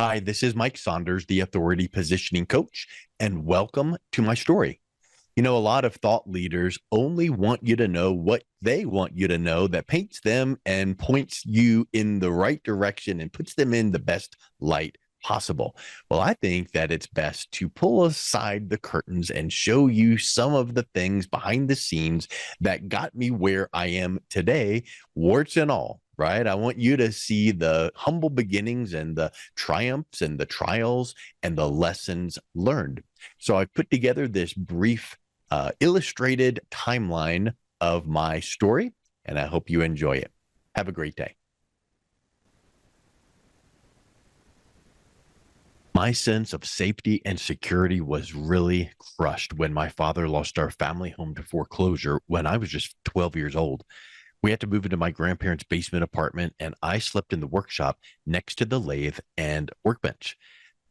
Hi, this is Mike Saunders, the Authority Positioning Coach, and welcome to my story. You know, a lot of thought leaders only want you to know what they want you to know that paints them and points you in the right direction and puts them in the best light possible. Well, I think that it's best to pull aside the curtains and show you some of the things behind the scenes that got me where I am today, warts and all. Right. I want you to see the humble beginnings and the triumphs and the trials and the lessons learned. So I put together this brief illustrated timeline of my story, and I hope you enjoy it. Have a great day. My sense of safety and security was really crushed when my father lost our family home to foreclosure when I was just 12 years old. We had to move into my grandparents' basement apartment, and I slept in the workshop next to the lathe and workbench.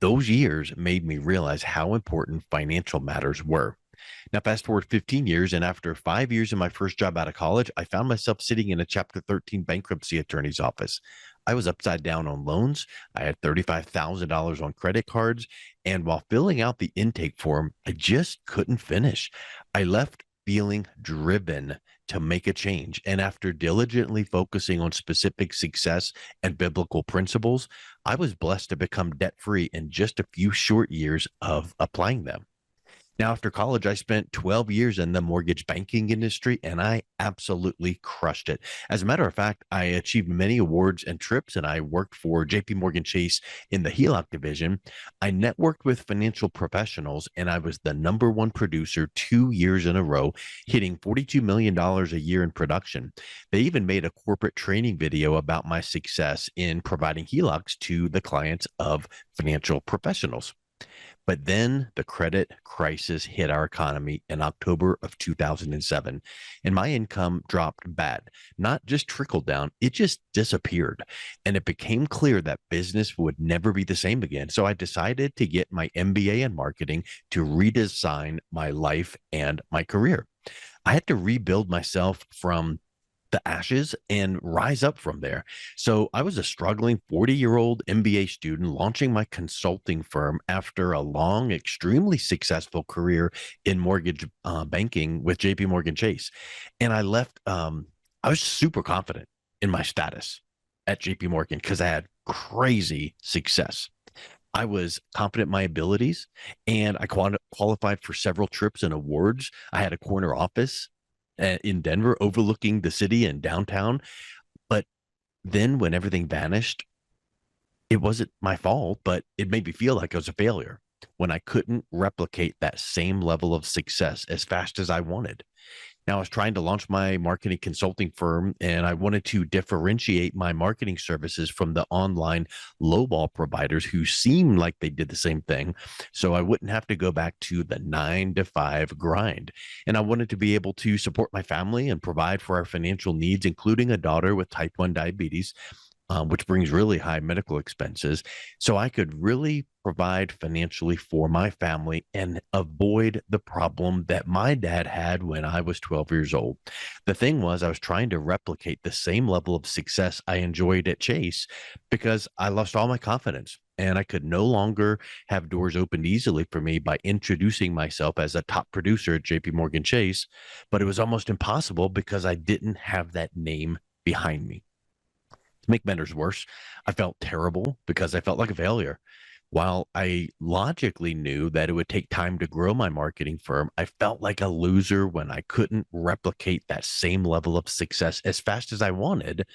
Those years made me realize how important financial matters were. Now, fast forward 15 years, and after 5 years in my first job out of college, I found myself sitting in a Chapter 13 bankruptcy attorney's office. I was upside down on loans. I had $35,000 on credit cards. And while filling out the intake form, I just couldn't finish. I left feeling driven to make a change. And after diligently focusing on specific success and biblical principles, I was blessed to become debt free in just a few short years of applying them. Now, after college, I spent 12 years in the mortgage banking industry, and I absolutely crushed it. As a matter of fact, I achieved many awards and trips, and I worked for JP Morgan Chase in the HELOC division. I networked with financial professionals, and I was the number one producer 2 years in a row, hitting $42 million a year in production. They even made a corporate training video about my success in providing HELOCs to the clients of financial professionals. But then the credit crisis hit our economy in October of 2007, and my income dropped bad. Not just trickled down, it just disappeared. And it became clear that business would never be the same again. So I decided to get my MBA in marketing to redesign my life and my career. I had to rebuild myself from the ashes and rise up from there. So I was a struggling 40-year-old MBA student launching my consulting firm after a long, extremely successful career in mortgage banking with JP Morgan Chase. And I left, I was super confident in my status at JP Morgan because I had crazy success. I was confident in my abilities, and I qualified for several trips and awards. I had a corner office in Denver overlooking the city and downtown. But then when everything vanished, it wasn't my fault, but it made me feel like I was a failure when I couldn't replicate that same level of success as fast as I wanted. Now, I was trying to launch my marketing consulting firm, and I wanted to differentiate my marketing services from the online lowball providers who seemed like they did the same thing. So I wouldn't have to go back to the 9 to 5 grind. And I wanted to be able to support my family and provide for our financial needs, including a daughter with type 1 diabetes, which brings really high medical expenses. So I could really provide financially for my family and avoid the problem that my dad had when I was 12 years old. The thing was, I was trying to replicate the same level of success I enjoyed at Chase because I lost all my confidence. And I could no longer have doors opened easily for me by introducing myself as a top producer at JP Morgan Chase. But it was almost impossible because I didn't have that name behind me. To make matters worse, I felt terrible because I felt like a failure. While I logically knew that it would take time to grow my marketing firm, I felt like a loser when I couldn't replicate that same level of success as fast as I wanted.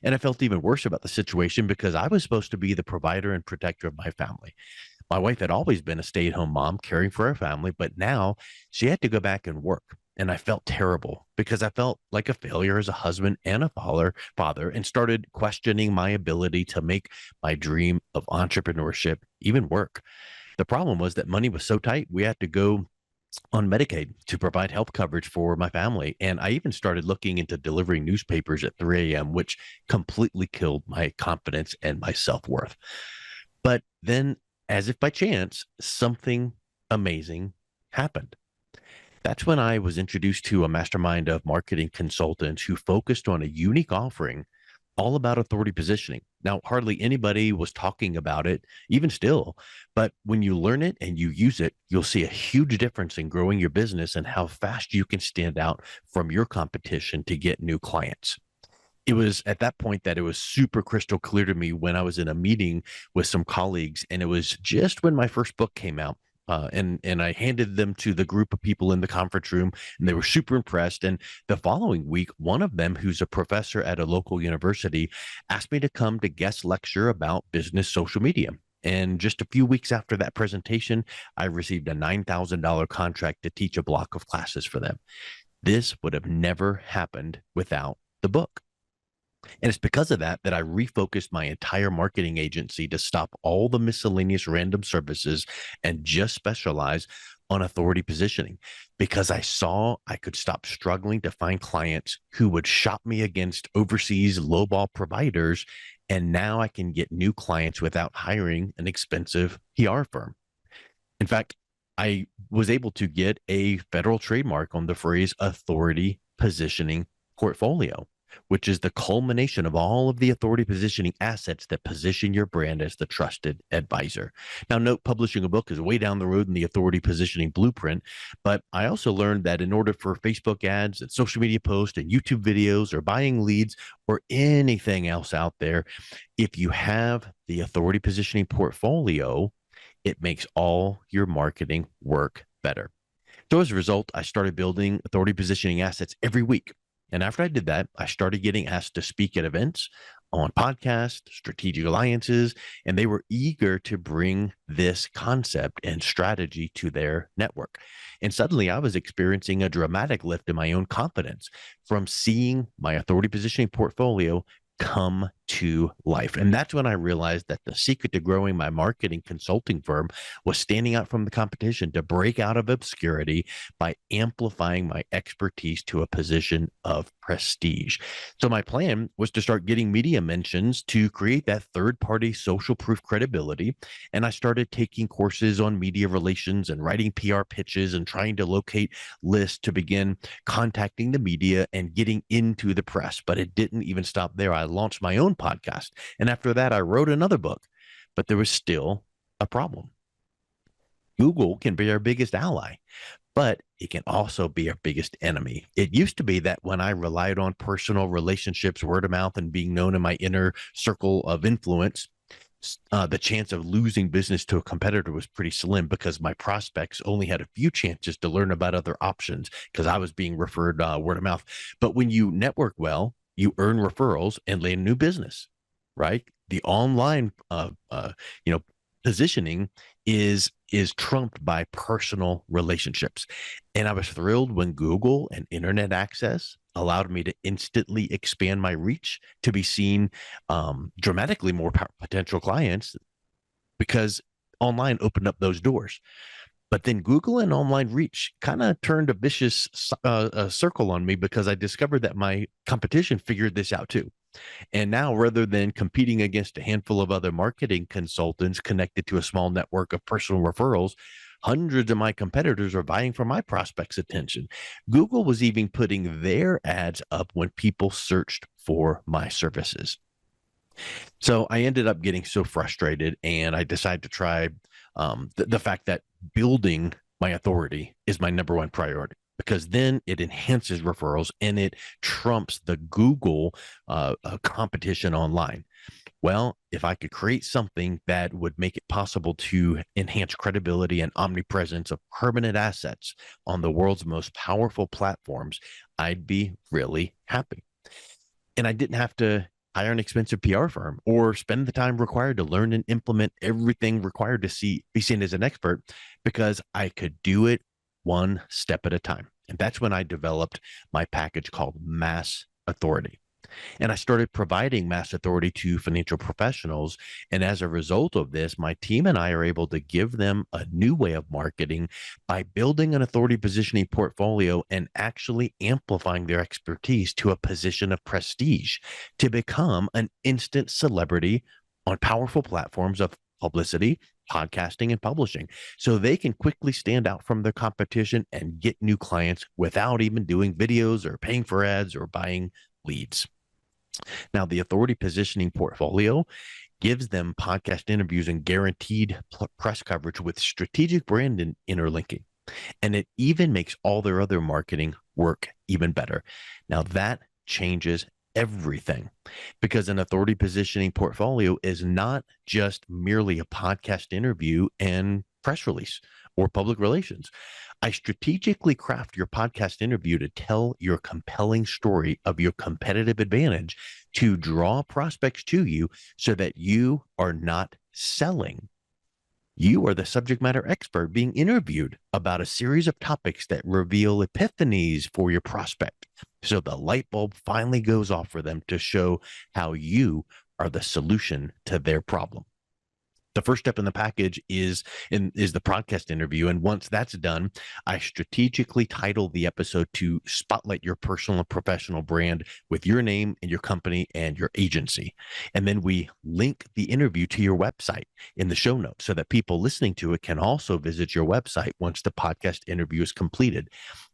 And I felt even worse about the situation because I was supposed to be the provider and protector of my family. My wife had always been a stay-at-home mom caring for her family, but now she had to go back and work. And I felt terrible because I felt like a failure as a husband and a father, and started questioning my ability to make my dream of entrepreneurship even work. The problem was that money was so tight, we had to go on Medicaid to provide health coverage for my family. And I even started looking into delivering newspapers at 3 a.m., which completely killed my confidence and my self-worth. But then, as if by chance, something amazing happened. That's when I was introduced to a mastermind of marketing consultants who focused on a unique offering all about authority positioning. Now, hardly anybody was talking about it, even still, but when you learn it and you use it, you'll see a huge difference in growing your business and how fast you can stand out from your competition to get new clients. It was at that point that it was super crystal clear to me when I was in a meeting with some colleagues, and it was just when my first book came out. And I handed them to the group of people in the conference room, and they were super impressed. And the following week, one of them, who's a professor at a local university, asked me to come to guest lecture about business social media. And just a few weeks after that presentation, I received a $9,000 contract to teach a block of classes for them. This would have never happened without the book. And it's because of that that I refocused my entire marketing agency to stop all the miscellaneous random services and just specialize on authority positioning, because I saw I could stop struggling to find clients who would shop me against overseas lowball providers. And now I can get new clients without hiring an expensive PR firm. In fact, I was able to get a federal trademark on the phrase authority positioning portfolio, which is the culmination of all of the authority positioning assets that position your brand as the trusted advisor. Now, note, publishing a book is way down the road in the authority positioning blueprint, but I also learned that in order for Facebook ads and social media posts and YouTube videos or buying leads or anything else out there, if you have the authority positioning portfolio, it makes all your marketing work better. So as a result, I started building authority positioning assets every week. And after I did that, I started getting asked to speak at events, on podcasts, strategic alliances, and they were eager to bring this concept and strategy to their network. And suddenly I was experiencing a dramatic lift in my own confidence from seeing my authority positioning portfolio come to life. And that's when I realized that the secret to growing my marketing consulting firm was standing out from the competition to break out of obscurity by amplifying my expertise to a position of prestige. So my plan was to start getting media mentions to create that third-party social proof credibility. And I started taking courses on media relations and writing PR pitches and trying to locate lists to begin contacting the media and getting into the press. But it didn't even stop there. I launched my own podcast. And after that, I wrote another book, but there was still a problem. Google can be our biggest ally, but it can also be our biggest enemy. It used to be that when I relied on personal relationships, word of mouth, and being known in my inner circle of influence, the chance of losing business to a competitor was pretty slim because my prospects only had a few chances to learn about other options because I was being referred word of mouth. But when you network well, you earn referrals and land new business, right? The online, positioning is trumped by personal relationships. And I was thrilled when Google and internet access allowed me to instantly expand my reach to be seen dramatically more potential clients because online opened up those doors. But then Google and online reach kind of turned a vicious circle on me because I discovered that my competition figured this out too. And now, rather than competing against a handful of other marketing consultants connected to a small network of personal referrals, hundreds of my competitors are vying for my prospects' attention. Google was even putting their ads up when people searched for my services. So I ended up getting so frustrated, and I decided to try the fact that building my authority is my number one priority, because then it enhances referrals and it trumps the Google competition online. Well, if I could create something that would make it possible to enhance credibility and omnipresence of permanent assets on the world's most powerful platforms, I'd be really happy. And I didn't have to hire an expensive PR firm or spend the time required to learn and implement everything required to be seen as an expert, because I could do it one step at a time. And that's when I developed my package called Mass Authority. And I started providing mass authority to financial professionals. And as a result of this, my team and I are able to give them a new way of marketing by building an authority positioning portfolio and actually amplifying their expertise to a position of prestige to become an instant celebrity on powerful platforms of publicity, podcasting, and publishing, so they can quickly stand out from their competition and get new clients without even doing videos or paying for ads or buying leads. Now, the authority positioning portfolio gives them podcast interviews and guaranteed press coverage with strategic brand interlinking. And it even makes all their other marketing work even better. Now, that changes everything because an authority positioning portfolio is not just merely a podcast interview and press release or public relations. I strategically craft your podcast interview to tell your compelling story of your competitive advantage to draw prospects to you so that you are not selling. You are the subject matter expert being interviewed about a series of topics that reveal epiphanies for your prospect. So the light bulb finally goes off for them to show how you are the solution to their problem. The first step in the package is the podcast interview. And once that's done, I strategically title the episode to spotlight your personal and professional brand with your name and your company and your agency. And then we link the interview to your website in the show notes so that people listening to it can also visit your website once the podcast interview is completed.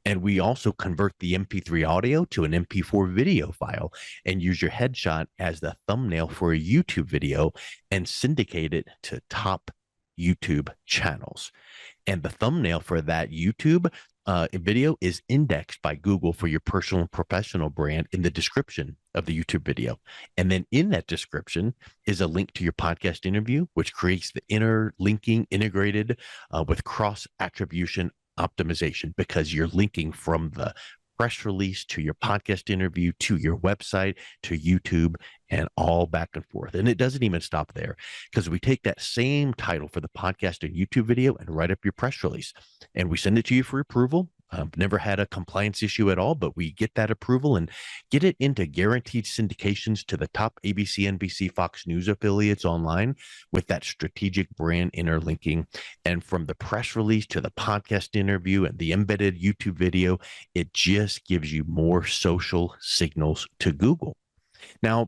And we also convert the MP3 audio to an MP4 video file and use your headshot as the thumbnail for a YouTube video and syndicate it to top YouTube channels. And the thumbnail for that YouTube video is indexed by Google for your personal and professional brand in the description of the YouTube video. And then in that description is a link to your podcast interview, which creates the interlinking integrated with cross attribution optimization because you're linking from the press release to your podcast interview to your website to YouTube and all back and forth. And it doesn't even stop there because we take that same title for the podcast and YouTube video and write up your press release and we send it to you for approval. I've never had a compliance issue at all, but we get that approval and get it into guaranteed syndications to the top ABC, NBC, Fox News affiliates online with that strategic brand interlinking. And from the press release to the podcast interview and the embedded YouTube video, it just gives you more social signals to Google. Now,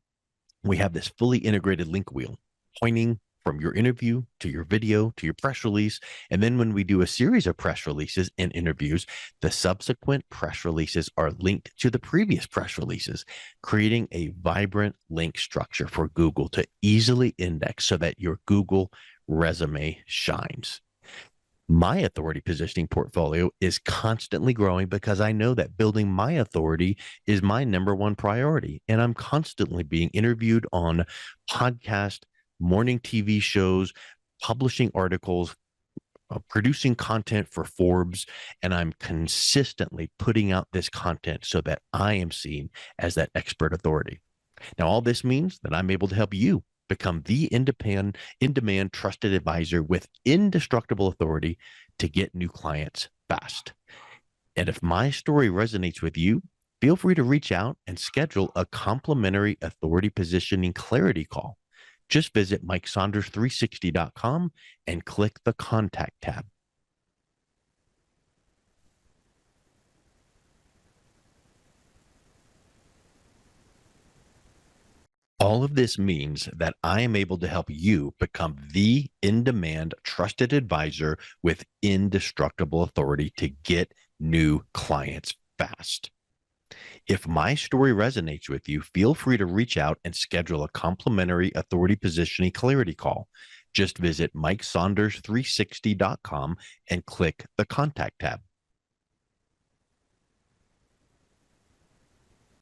we have this fully integrated link wheel pointing from your interview to your video to your press release. And then when we do a series of press releases and interviews, the subsequent press releases are linked to the previous press releases, creating a vibrant link structure for Google to easily index so that your Google resume shines. My authority positioning portfolio is constantly growing because I know that building my authority is my number one priority. And I'm constantly being interviewed on podcast, morning TV shows, publishing articles, producing content for Forbes, and I'm consistently putting out this content so that I am seen as that expert authority. Now, all this means that I'm able to help you become the independent, in-demand, trusted advisor with indestructible authority to get new clients fast. And if my story resonates with you, feel free to reach out and schedule a complimentary authority positioning clarity call. Just visit MikeSaunders360.com and click the contact tab. All of this means that I am able to help you become the in-demand trusted advisor with indestructible authority to get new clients fast. If my story resonates with you, feel free to reach out and schedule a complimentary authority positioning clarity call. Just visit MikeSaunders360.com and click the contact tab.